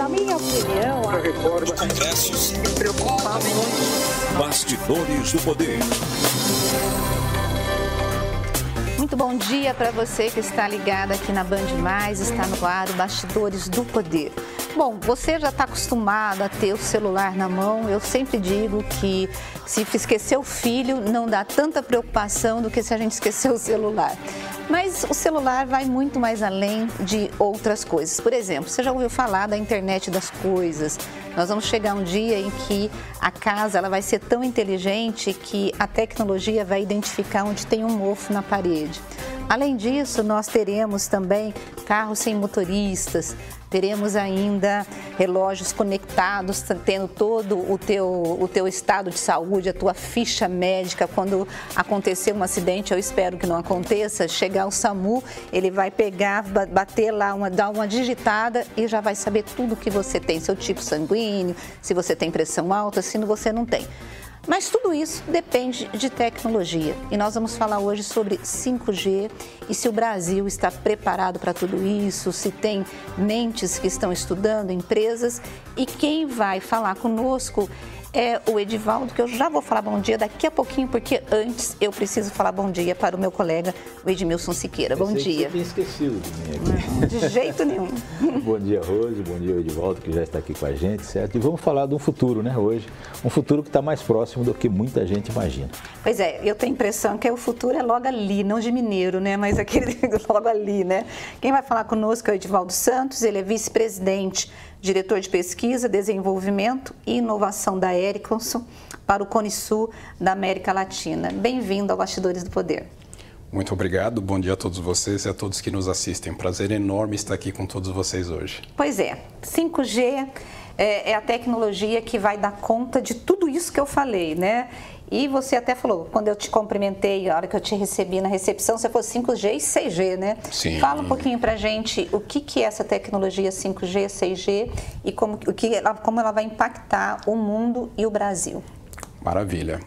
Na minha opinião, a reforma Congressos me preocupa muito. Bastidores do Poder. Muito bom dia para você que está ligado aqui na Band Mais, está no ar o Bastidores do Poder. Bom, você já está acostumado a ter o celular na mão. Eu sempre digo que se esquecer o filho não dá tanta preocupação do que se a gente esquecer o celular. Mas o celular vai muito mais além de outras coisas. Por exemplo, você já ouviu falar da internet das coisas? Nós vamos chegar um dia em que a casa ela vai ser tão inteligente que a tecnologia vai identificar onde tem um mofo na parede. Além disso, nós teremos também carros sem motoristas, teremos ainda relógios conectados, tendo todo o teu estado de saúde, a tua ficha médica. Quando acontecer um acidente, eu espero que não aconteça, chegar o SAMU, ele vai pegar, bater lá, dar uma digitada e já vai saber tudo que você tem, seu tipo sanguíneo, se você tem pressão alta, se você não tem. Mas tudo isso depende de tecnologia e nós vamos falar hoje sobre 5G e se o Brasil está preparado para tudo isso, se tem mentes que estão estudando, empresas, e quem vai falar conosco é o Edivaldo, que eu já vou falar bom dia daqui a pouquinho, porque antes eu preciso falar bom dia para o meu colega, o Edmilson Siqueira. Bom dia. Você tinha esquecido de mim aqui. Não, de jeito nenhum. Bom dia, Rose. Bom dia, Edivaldo, que já está aqui com a gente, certo? E vamos falar de um futuro, né, hoje. Um futuro que está mais próximo do que muita gente imagina. Pois é, eu tenho a impressão que o futuro é logo ali, não de mineiro, né? Mas aquele logo ali, né? Quem vai falar conosco é o Edivaldo Santos, ele é vice-presidente, diretor de pesquisa, desenvolvimento e inovação da Ericsson para o Cone Sul da América Latina. Bem-vindo ao Bastidores do Poder. Muito obrigado, bom dia a todos vocês e a todos que nos assistem. Prazer enorme estar aqui com todos vocês hoje. Pois é, 5G é a tecnologia que vai dar conta de tudo isso que eu falei, né? E você até falou, quando eu te cumprimentei, a hora que eu te recebi na recepção, você falou 5G e 6G, né? Sim. Fala um pouquinho pra gente o que é essa tecnologia 5G, 6G e como ela vai impactar o mundo e o Brasil. Maravilha.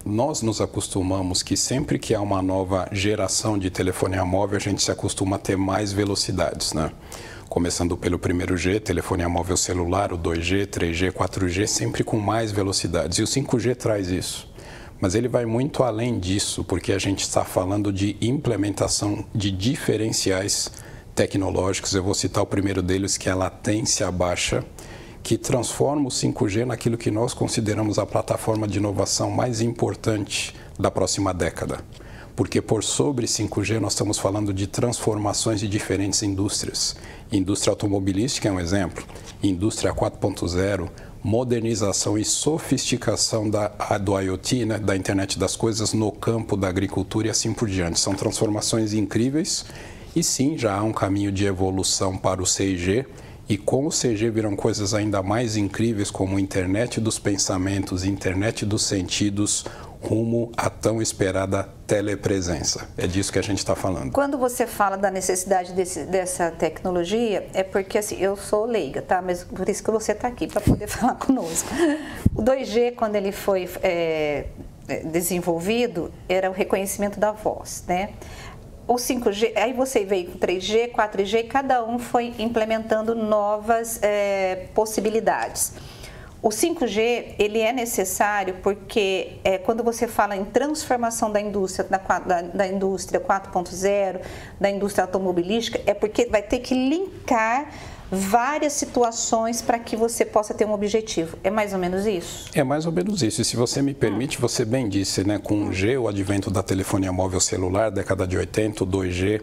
Nós nos acostumamos que sempre que há uma nova geração de telefonia móvel, a gente se acostuma a ter mais velocidades, né? Começando pelo primeiro G, telefonia móvel celular, o 2G, 3G, 4G, sempre com mais velocidades. E o 5G traz isso. Mas ele vai muito além disso, porque a gente está falando de implementação de diferenciais tecnológicos. Eu vou citar o primeiro deles, que é a latência baixa, que transforma o 5G naquilo que nós consideramos a plataforma de inovação mais importante da próxima década. Porque por sobre 5G nós estamos falando de transformações de diferentes indústrias. Indústria automobilística é um exemplo, indústria 4.0, modernização e sofisticação do IoT, né, da internet das coisas no campo da agricultura e assim por diante. São transformações incríveis e sim, já há um caminho de evolução para o 6G e com o 6G virão coisas ainda mais incríveis como internet dos pensamentos, internet dos sentidos, rumo à tão esperada telepresença. É disso que a gente está falando. Quando você fala da necessidade dessa tecnologia, é porque assim, eu sou leiga, tá? Mas por isso que você está aqui, para poder falar conosco. O 2G, quando ele foi desenvolvido, era o reconhecimento da voz, né? O 5G, aí você veio com 3G, 4G, cada um foi implementando novas possibilidades. O 5G, ele é necessário porque quando você fala em transformação da indústria, da indústria 4.0, da indústria automobilística, é porque vai ter que linkar várias situações para que você possa ter um objetivo. É mais ou menos isso? É mais ou menos isso. E se você me permite, você bem disse, né? Com o G, o advento da telefonia móvel celular, década de 80, o 2G,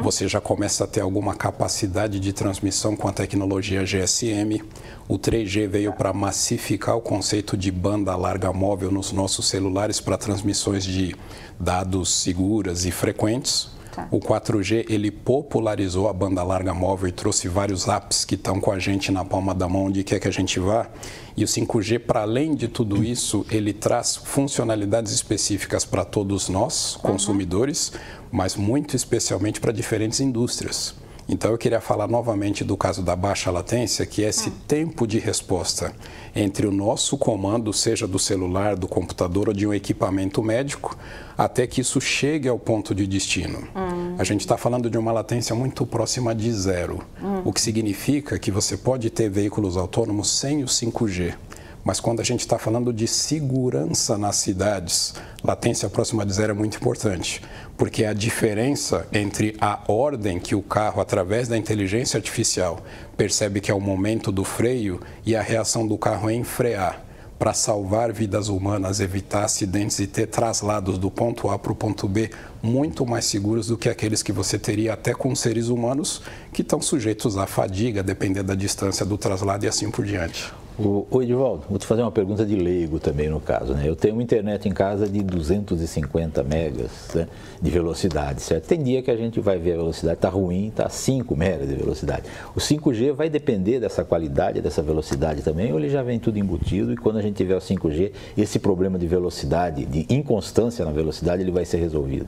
você já começa a ter alguma capacidade de transmissão com a tecnologia GSM. O 3G veio para massificar o conceito de banda larga móvel nos nossos celulares para transmissões de dados seguras e frequentes. Tá. O 4G, ele popularizou a banda larga móvel e trouxe vários apps que estão com a gente na palma da mão, onde quer que a gente vá. E o 5G, para além de tudo isso, ele traz funcionalidades específicas para todos nós, consumidores, mas muito especialmente para diferentes indústrias. Então, eu queria falar novamente do caso da baixa latência, que é esse tempo de resposta entre o nosso comando, seja do celular, do computador ou de um equipamento médico, até que isso chegue ao ponto de destino. A gente está falando de uma latência muito próxima de zero, o que significa que você pode ter veículos autônomos sem o 5G. Mas quando a gente está falando de segurança nas cidades, latência próxima de zero é muito importante, porque a diferença entre a ordem que o carro, através da inteligência artificial, percebe que é o momento do freio e a reação do carro em frear, para salvar vidas humanas, evitar acidentes e ter traslados do ponto A para o ponto B muito mais seguros do que aqueles que você teria até com seres humanos que estão sujeitos à fadiga, dependendo da distância do traslado e assim por diante. Ô Edivaldo, vou te fazer uma pergunta de leigo também no caso, né? Eu tenho uma internet em casa de 250 megas, né, de velocidade, certo? Tem dia que a gente vai ver a velocidade, está ruim, está 5 megas de velocidade. O 5G vai depender dessa qualidade, dessa velocidade também, ou ele já vem tudo embutido e quando a gente tiver o 5G, esse problema de velocidade, de inconstância na velocidade, ele vai ser resolvido?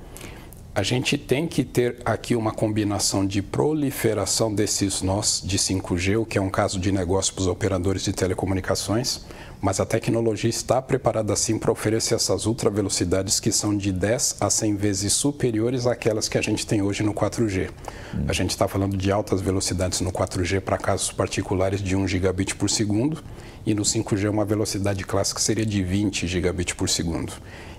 A gente tem que ter aqui uma combinação de proliferação desses nós de 5G, o que é um caso de negócio para os operadores de telecomunicações, mas a tecnologia está preparada assim para oferecer essas ultravelocidades que são de 10 a 100 vezes superiores àquelas que a gente tem hoje no 4G. A gente está falando de altas velocidades no 4G para casos particulares de 1 gigabit por segundo e no 5G uma velocidade clássica seria de 20 gigabit por segundo.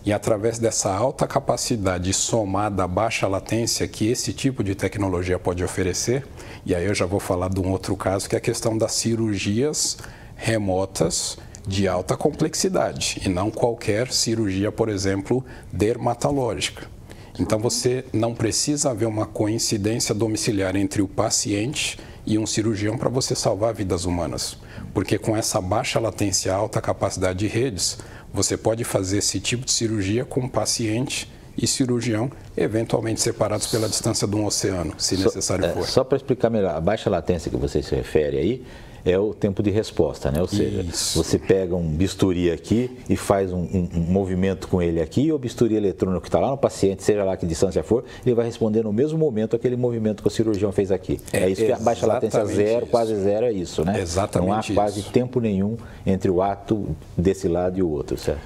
E através dessa alta capacidade somada à baixa latência que esse tipo de tecnologia pode oferecer, e aí eu já vou falar de um outro caso, que é a questão das cirurgias remotas de alta complexidade, e não qualquer cirurgia, por exemplo, dermatológica. Então você não precisa haver uma coincidência domiciliar entre o paciente e um cirurgião para você salvar vidas humanas, porque com essa baixa latência, alta capacidade de redes, você pode fazer esse tipo de cirurgia com paciente e cirurgião, eventualmente separados pela distância de um oceano, se necessário for. Só para explicar melhor, a baixa latência que você se refere aí é o tempo de resposta, né? Ou seja, você pega um bisturi aqui e faz um movimento com ele aqui, e o bisturi eletrônico que está lá no paciente, seja lá que distância for, ele vai responder no mesmo momento aquele movimento que o cirurgião fez aqui. É isso que a baixa latência zero, quase zero é isso, né? Exatamente. Não há quase tempo nenhum entre o ato desse lado e o outro, certo?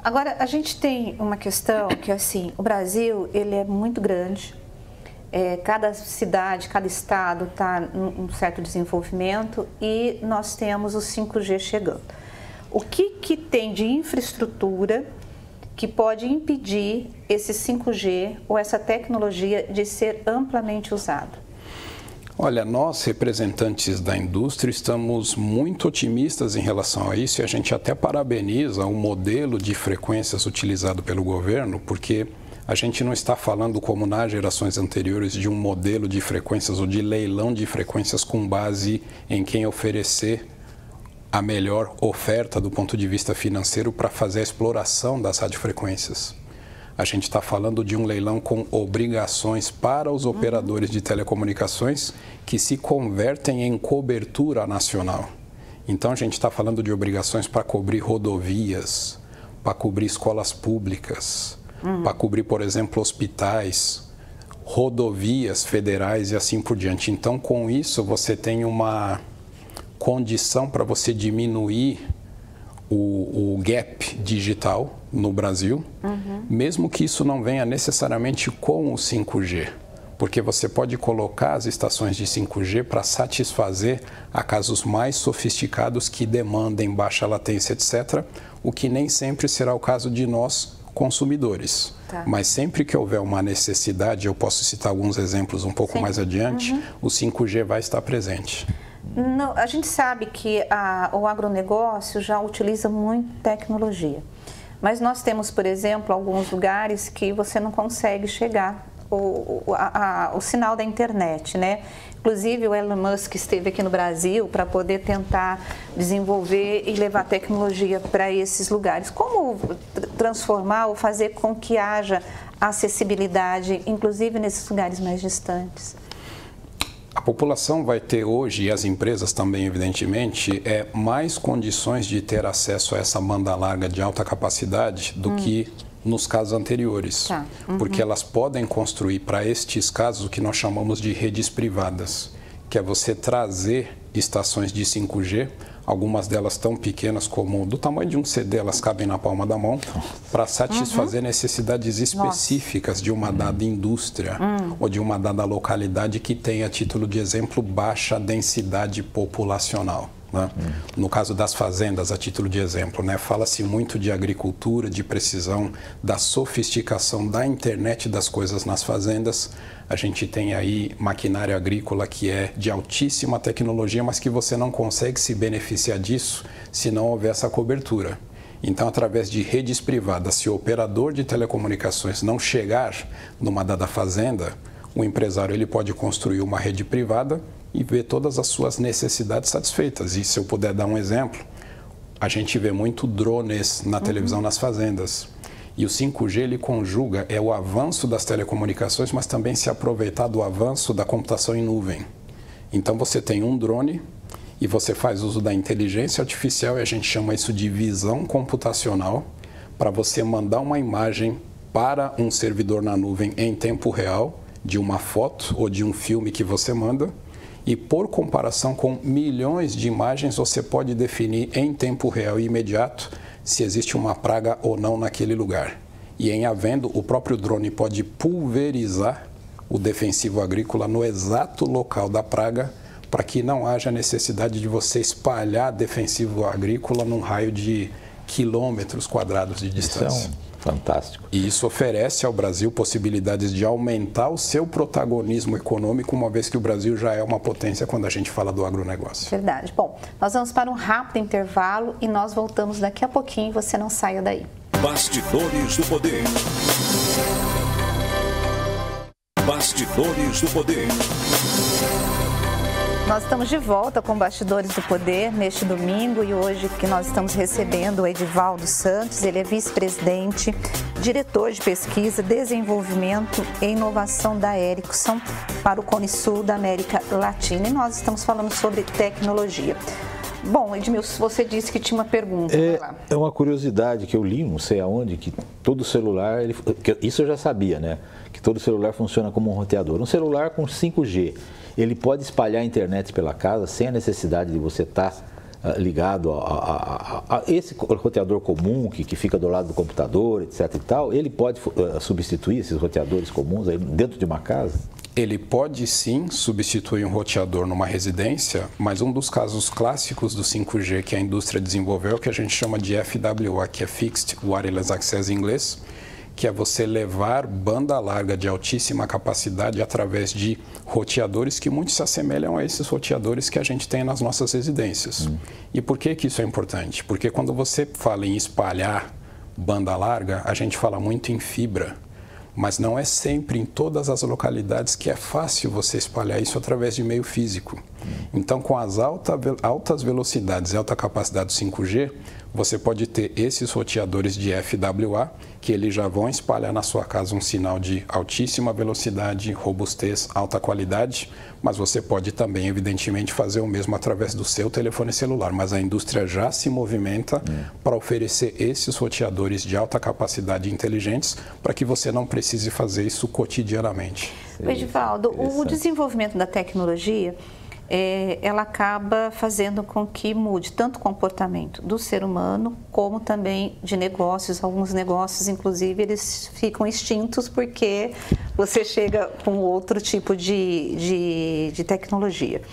Agora, a gente tem uma questão que, assim, o Brasil, ele é muito grande. Cada cidade, cada estado está num certo desenvolvimento e nós temos o 5G chegando. O que tem de infraestrutura que pode impedir esse 5G ou essa tecnologia de ser amplamente usado? Olha, nós, representantes da indústria, estamos muito otimistas em relação a isso e a gente até parabeniza o modelo de frequências utilizado pelo governo, porque a gente não está falando, como nas gerações anteriores, de um modelo de frequências ou de leilão de frequências com base em quem oferecer a melhor oferta do ponto de vista financeiro para fazer a exploração das radiofrequências. A gente está falando de um leilão com obrigações para os operadores de telecomunicações que se convertem em cobertura nacional. Então, a gente está falando de obrigações para cobrir rodovias, para cobrir escolas públicas, para cobrir, por exemplo, hospitais, rodovias federais e assim por diante. Então, com isso, você tem uma condição para você diminuir o gap digital no Brasil, mesmo que isso não venha necessariamente com o 5G, porque você pode colocar as estações de 5G para satisfazer a casos mais sofisticados que demandem baixa latência, etc., o que nem sempre será o caso de nós, consumidores. Tá. Mas sempre que houver uma necessidade, eu posso citar alguns exemplos um pouco mais adiante, o 5G vai estar presente. Não, a gente sabe que o agronegócio já utiliza muito tecnologia, mas nós temos, por exemplo, alguns lugares que você não consegue chegar o sinal da internet, né? Inclusive o Elon Musk esteve aqui no Brasil para poder tentar desenvolver e levar tecnologia para esses lugares. Como transformar ou fazer com que haja acessibilidade, inclusive nesses lugares mais distantes? A população vai ter hoje, e as empresas também, evidentemente, mais condições de ter acesso a essa banda larga de alta capacidade do que nos casos anteriores. Tá. Porque elas podem construir para estes casos o que nós chamamos de redes privadas, que é você trazer estações de 5G, algumas delas tão pequenas como do tamanho de um CD, elas cabem na palma da mão, para satisfazer necessidades específicas de uma dada indústria ou de uma dada localidade que tenha, a título de exemplo, baixa densidade populacional. Né? No caso das fazendas, a título de exemplo, né? Fala-se muito de agricultura, de precisão, da sofisticação da internet das coisas nas fazendas. A gente tem aí maquinário agrícola que é de altíssima tecnologia, mas que você não consegue se beneficiar disso se não houver essa cobertura. Então, através de redes privadas, se o operador de telecomunicações não chegar numa dada fazenda, o empresário ele pode construir uma rede privada e ver todas as suas necessidades satisfeitas. E se eu puder dar um exemplo, a gente vê muito drones na televisão nas fazendas. E o 5G ele conjuga o avanço das telecomunicações, mas também se aproveitar do avanço da computação em nuvem. Então você tem um drone e você faz uso da inteligência artificial, e a gente chama isso de visão computacional, para você mandar uma imagem para um servidor na nuvem em tempo real, de uma foto ou de um filme que você manda, e por comparação com milhões de imagens, você pode definir em tempo real e imediato se existe uma praga ou não naquele lugar. E em havendo, o próprio drone pode pulverizar o defensivo agrícola no exato local da praga, para que não haja necessidade de você espalhar defensivo agrícola num raio de quilômetros quadrados de distância. Fantástico. E isso oferece ao Brasil possibilidades de aumentar o seu protagonismo econômico, uma vez que o Brasil já é uma potência quando a gente fala do agronegócio. Verdade. Bom, nós vamos para um rápido intervalo e nós voltamos daqui a pouquinho. Você não saia daí. Bastidores do Poder. Bastidores do Poder. Nós estamos de volta com Bastidores do Poder neste domingo, e hoje que nós estamos recebendo o Edivaldo Santos. Ele é vice-presidente, diretor de pesquisa, desenvolvimento e inovação da Ericsson para o Cone Sul da América Latina, e nós estamos falando sobre tecnologia. Bom, Edmilson, você disse que tinha uma pergunta. É uma curiosidade que eu li, não sei aonde, que todo celular, isso eu já sabia, né? Que todo celular funciona como um roteador. Um celular com 5G, ele pode espalhar a internet pela casa sem a necessidade de você estar ligado a esse roteador comum que fica do lado do computador, etc. e tal. Ele pode substituir esses roteadores comuns aí dentro de uma casa? Ele pode sim substituir um roteador numa residência, mas um dos casos clássicos do 5G que a indústria desenvolveu é o que a gente chama de FWA, que é Fixed Wireless Access em inglês, que é você levar banda larga de altíssima capacidade através de roteadores que muito se assemelham a esses roteadores que a gente tem nas nossas residências. E por que isso é importante? Porque quando você fala em espalhar banda larga, a gente fala muito em fibra, mas não é sempre em todas as localidades que é fácil você espalhar isso através de meio físico. Então, com as altas velocidades e alta capacidade do 5G, você pode ter esses roteadores de FWA, que eles já vão espalhar na sua casa um sinal de altíssima velocidade, robustez, alta qualidade, mas você pode também, evidentemente, fazer o mesmo através do seu telefone celular. Mas a indústria já se movimenta para oferecer esses roteadores de alta capacidade inteligentes para que você não precise fazer isso cotidianamente. Edivaldo, o desenvolvimento da tecnologia, ela acaba fazendo com que mude tanto o comportamento do ser humano como também de negócios. Alguns negócios, inclusive, eles ficam extintos porque você chega com outro tipo de tecnologia.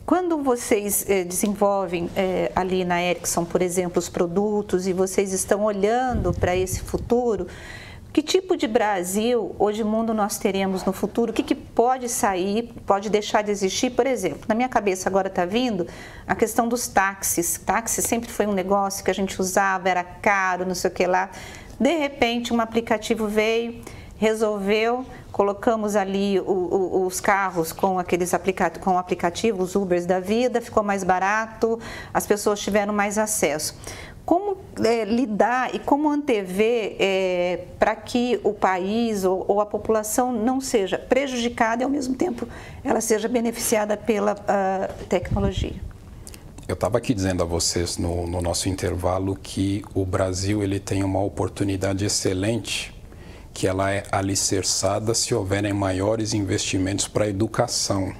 Quando vocês desenvolvem ali na Ericsson, por exemplo, os produtos, e vocês estão olhando para esse futuro, que tipo de Brasil ou de mundo nós teremos no futuro? O que pode sair, pode deixar de existir? Por exemplo, na minha cabeça agora está vindo a questão dos táxis. Táxi sempre foi um negócio que a gente usava, era caro, não sei o que lá. De repente, um aplicativo veio, resolveu, colocamos ali os carros com aqueles aplicativos, os Ubers da vida, ficou mais barato, as pessoas tiveram mais acesso. Como lidar e como antever para que o país ou a população não seja prejudicada e, ao mesmo tempo, ela seja beneficiada pela tecnologia? Eu estava aqui dizendo a vocês no nosso intervalo que o Brasil ele tem uma oportunidade excelente, que ela é alicerçada se houverem maiores investimentos para a educação,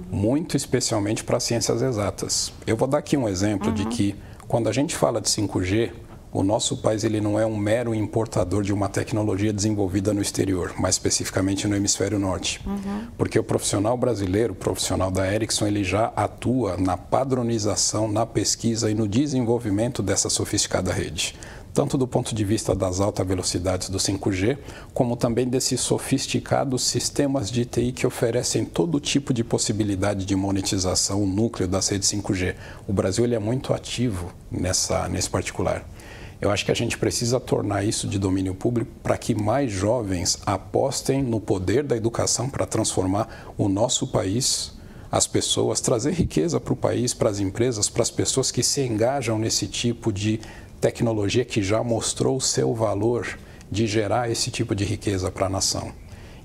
muito especialmente para ciências exatas. Eu vou dar aqui um exemplo de que, quando a gente fala de 5G, o nosso país ele não é um mero importador de uma tecnologia desenvolvida no exterior, mais especificamente no hemisfério norte. Porque o profissional brasileiro, o profissional da Ericsson, ele já atua na padronização, na pesquisa e no desenvolvimento dessa sofisticada rede. Tanto do ponto de vista das altas velocidades do 5G, como também desses sofisticados sistemas de TI que oferecem todo tipo de possibilidade de monetização, o núcleo das redes 5G. O Brasil ele é muito ativo nesse particular. Eu acho que a gente precisa tornar isso de domínio público para que mais jovens apostem no poder da educação para transformar o nosso país, as pessoas, trazer riqueza para o país, para as empresas, para as pessoas que se engajam nesse tipo de tecnologia que já mostrou o seu valor de gerar esse tipo de riqueza para a nação.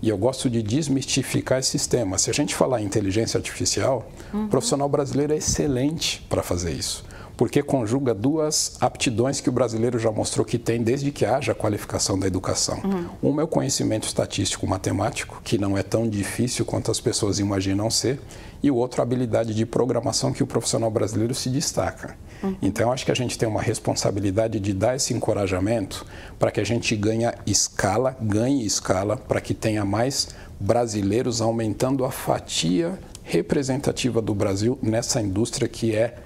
E eu gosto de desmistificar esses temas. Se a gente falar em inteligência artificial, o profissional brasileiro é excelente para fazer isso, porque conjuga duas aptidões que o brasileiro já mostrou que tem desde que haja a qualificação da educação. Uma é o conhecimento estatístico matemático, que não é tão difícil quanto as pessoas imaginam ser, e o outro a habilidade de programação que o profissional brasileiro se destaca. Então, acho que a gente tem uma responsabilidade de dar esse encorajamento para que a gente ganhe escala, para que tenha mais brasileiros aumentando a fatia representativa do Brasil nessa indústria que é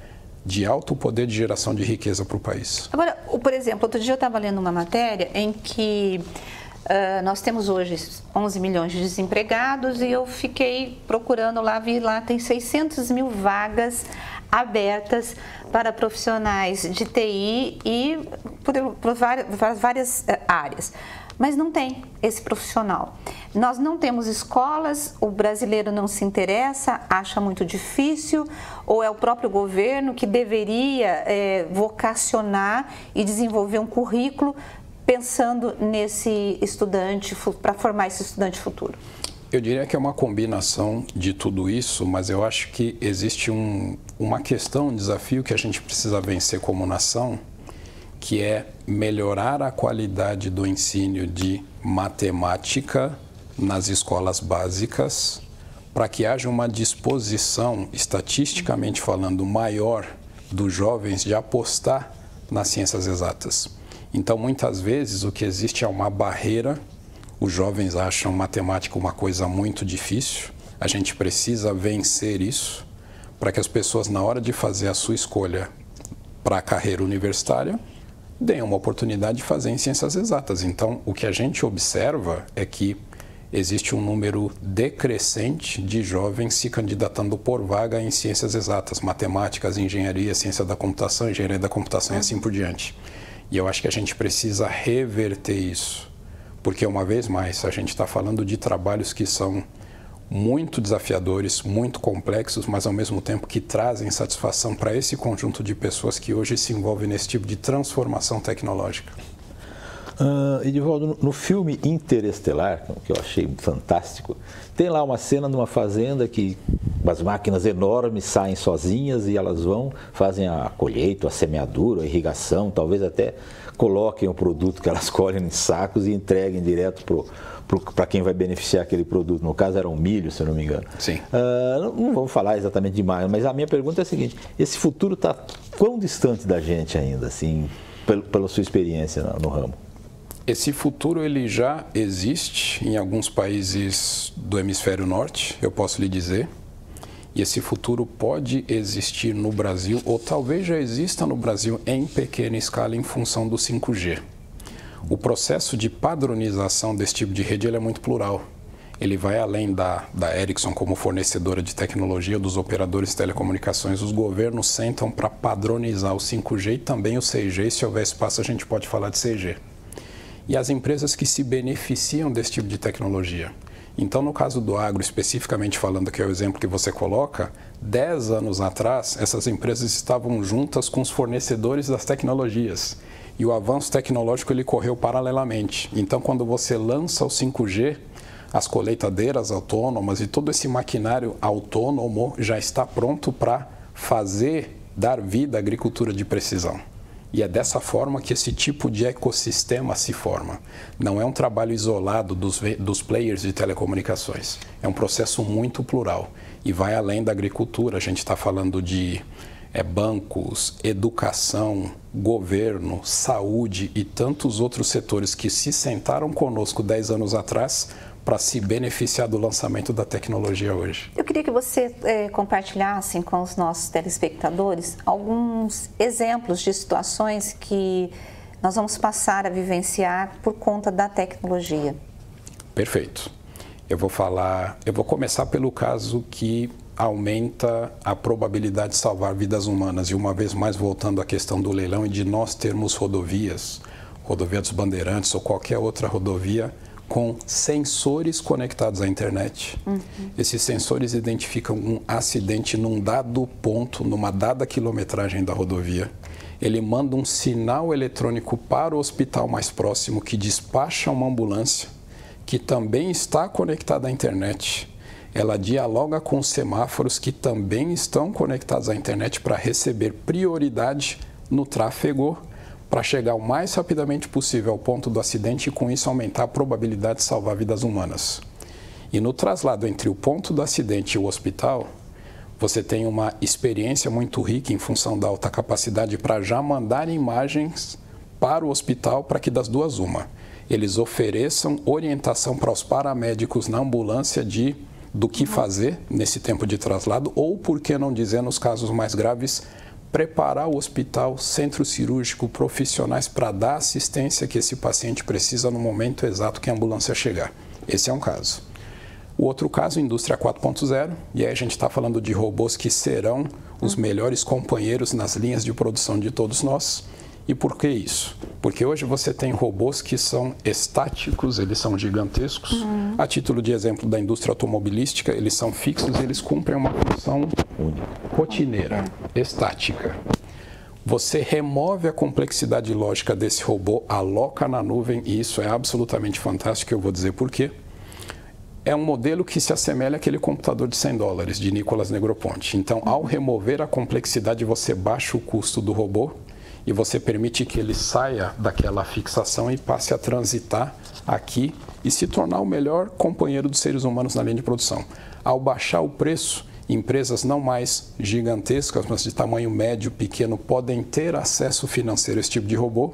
de alto poder de geração de riqueza para o país. Agora, por exemplo, outro dia eu estava lendo uma matéria em que nós temos hoje 11 milhões de desempregados e eu fiquei procurando lá, vi lá, tem 600 mil vagas abertas para profissionais de TI e por várias áreas. Mas não tem esse profissional. Nós não temos escolas, o brasileiro não se interessa, acha muito difícil, ou é o próprio governo que deveria vocacionar e desenvolver um currículo pensando nesse estudante, para formar esse estudante futuro? Eu diria que é uma combinação de tudo isso, mas eu acho que existe uma questão, um desafio que a gente precisa vencer como nação, que é melhorar a qualidade do ensino de matemática nas escolas básicas, para que haja uma disposição, estatisticamente falando, maior dos jovens de apostar nas ciências exatas. Então, muitas vezes, o que existe é uma barreira. Os jovens acham matemática uma coisa muito difícil. A gente precisa vencer isso para que as pessoas, na hora de fazer a sua escolha para a carreira universitária, deem uma oportunidade de fazer em ciências exatas. Então, o que a gente observa é que existe um número decrescente de jovens se candidatando por vaga em ciências exatas, matemáticas, engenharia, ciência da computação, engenharia da computação e assim por diante. E eu acho que a gente precisa reverter isso, porque, uma vez mais, a gente está falando de trabalhos que são muito desafiadores, muito complexos, mas ao mesmo tempo que trazem satisfação para esse conjunto de pessoas que hoje se envolvem nesse tipo de transformação tecnológica. Edivaldo, no filme Interestelar, que eu achei fantástico, tem lá uma cena de uma fazenda que as máquinas enormes saem sozinhas e elas vão, fazem a colheita, a semeadura, a irrigação, talvez até coloquem o produto que elas colhem em sacos e entreguem direto para quem vai beneficiar aquele produto. No caso era um milho, se eu não me engano. Sim. Não vamos falar exatamente demais, mas a minha pergunta é a seguinte: esse futuro está quão distante da gente ainda, assim, pela sua experiência no ramo? Esse futuro ele já existe em alguns países do hemisfério norte, eu posso lhe dizer. E esse futuro pode existir no Brasil, ou talvez já exista no Brasil em pequena escala em função do 5G. O processo de padronização desse tipo de rede ele é muito plural. Ele vai além da Ericsson como fornecedora de tecnologia, dos operadores de telecomunicações. Os governos sentam para padronizar o 5G e também o 6G. E se houver espaço, a gente pode falar de 6G. E as empresas que se beneficiam desse tipo de tecnologia. Então, no caso do agro, especificamente falando, que é o exemplo que você coloca, 10 anos atrás, essas empresas estavam juntas com os fornecedores das tecnologias. E o avanço tecnológico ele correu paralelamente. Então, quando você lança o 5G, as colheitadeiras autônomas e todo esse maquinário autônomo já está pronto para dar vida à agricultura de precisão. E é dessa forma que esse tipo de ecossistema se forma. Não é um trabalho isolado dos players de telecomunicações. É um processo muito plural e vai além da agricultura. A gente está falando de bancos, educação, governo, saúde e tantos outros setores que se sentaram conosco 10 anos atrás para se beneficiar do lançamento da tecnologia hoje. Eu queria que você compartilhasse com os nossos telespectadores alguns exemplos de situações que nós vamos passar a vivenciar por conta da tecnologia. Perfeito. Eu vou começar pelo caso que aumenta a probabilidade de salvar vidas humanas. E uma vez mais, voltando à questão do leilão e de nós termos rodovias, rodovia dos Bandeirantes ou qualquer outra rodovia, com sensores conectados à internet. Esses sensores identificam um acidente num dado ponto, numa dada quilometragem da rodovia. Ele manda um sinal eletrônico para o hospital mais próximo, que despacha uma ambulância, que também está conectada à internet. Ela dialoga com os semáforos que também estão conectados à internet para receber prioridade no tráfego, para chegar o mais rapidamente possível ao ponto do acidente e com isso aumentar a probabilidade de salvar vidas humanas. E no traslado entre o ponto do acidente e o hospital, você tem uma experiência muito rica em função da alta capacidade para já mandar imagens para o hospital para que das duas uma. Eles ofereçam orientação para os paramédicos na ambulância do que fazer nesse tempo de traslado ou, por que não dizer, nos casos mais graves, preparar o hospital, centro cirúrgico, profissionais para dar a assistência que esse paciente precisa no momento exato que a ambulância chegar. Esse é um caso. O outro caso, indústria 4.0, e aí a gente está falando de robôs que serão os melhores companheiros nas linhas de produção de todos nós. E por que isso? Porque hoje você tem robôs que são estáticos, eles são gigantescos. A título de exemplo da indústria automobilística, eles são fixos e eles cumprem uma função rotineira, estática. Você remove a complexidade lógica desse robô, aloca na nuvem, e isso é absolutamente fantástico, eu vou dizer por quê. É um modelo que se assemelha àquele computador de $100 de Nicolas Negroponte. Então, ao remover a complexidade, você baixa o custo do robô e você permite que ele saia daquela fixação e passe a transitar aqui e se tornar o melhor companheiro dos seres humanos na linha de produção. Ao baixar o preço, empresas não mais gigantescas, mas de tamanho médio, pequeno, podem ter acesso financeiro a esse tipo de robô.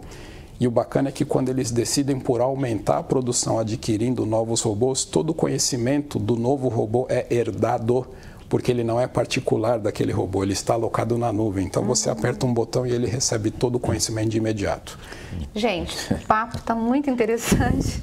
E o bacana é que quando eles decidem por aumentar a produção adquirindo novos robôs, todo o conhecimento do novo robô é herdado, porque ele não é particular daquele robô, ele está alocado na nuvem. Então você aperta um botão e ele recebe todo o conhecimento de imediato. Gente, o papo está muito interessante.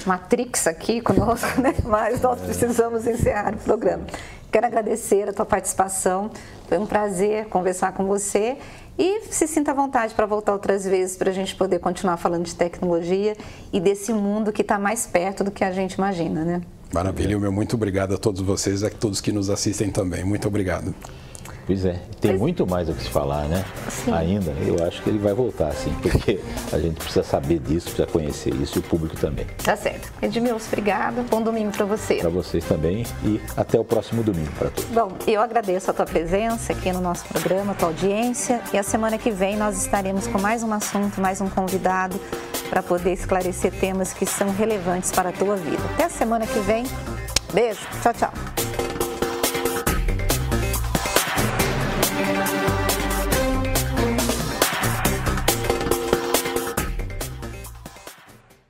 Matrix aqui conosco, né? Mas nós precisamos encerrar o programa. Quero agradecer a tua participação, foi um prazer conversar com você e se sinta à vontade para voltar outras vezes para a gente poder continuar falando de tecnologia e desse mundo que está mais perto do que a gente imagina, né? Maravilha, meu muito obrigado a todos vocês e a todos que nos assistem também. Muito obrigado. Pois é, tem muito mais a que se falar, né? Sim. Ainda, eu acho que ele vai voltar, sim, porque a gente precisa saber disso, precisa conhecer isso e o público também. Tá certo. Edmilson, obrigada. Bom domingo para você. Para vocês também e até o próximo domingo para todos. Bom, eu agradeço a tua presença aqui no nosso programa, a tua audiência, e a semana que vem nós estaremos com mais um assunto, mais um convidado para poder esclarecer temas que são relevantes para a tua vida. Até a semana que vem. Beijo. Tchau, tchau.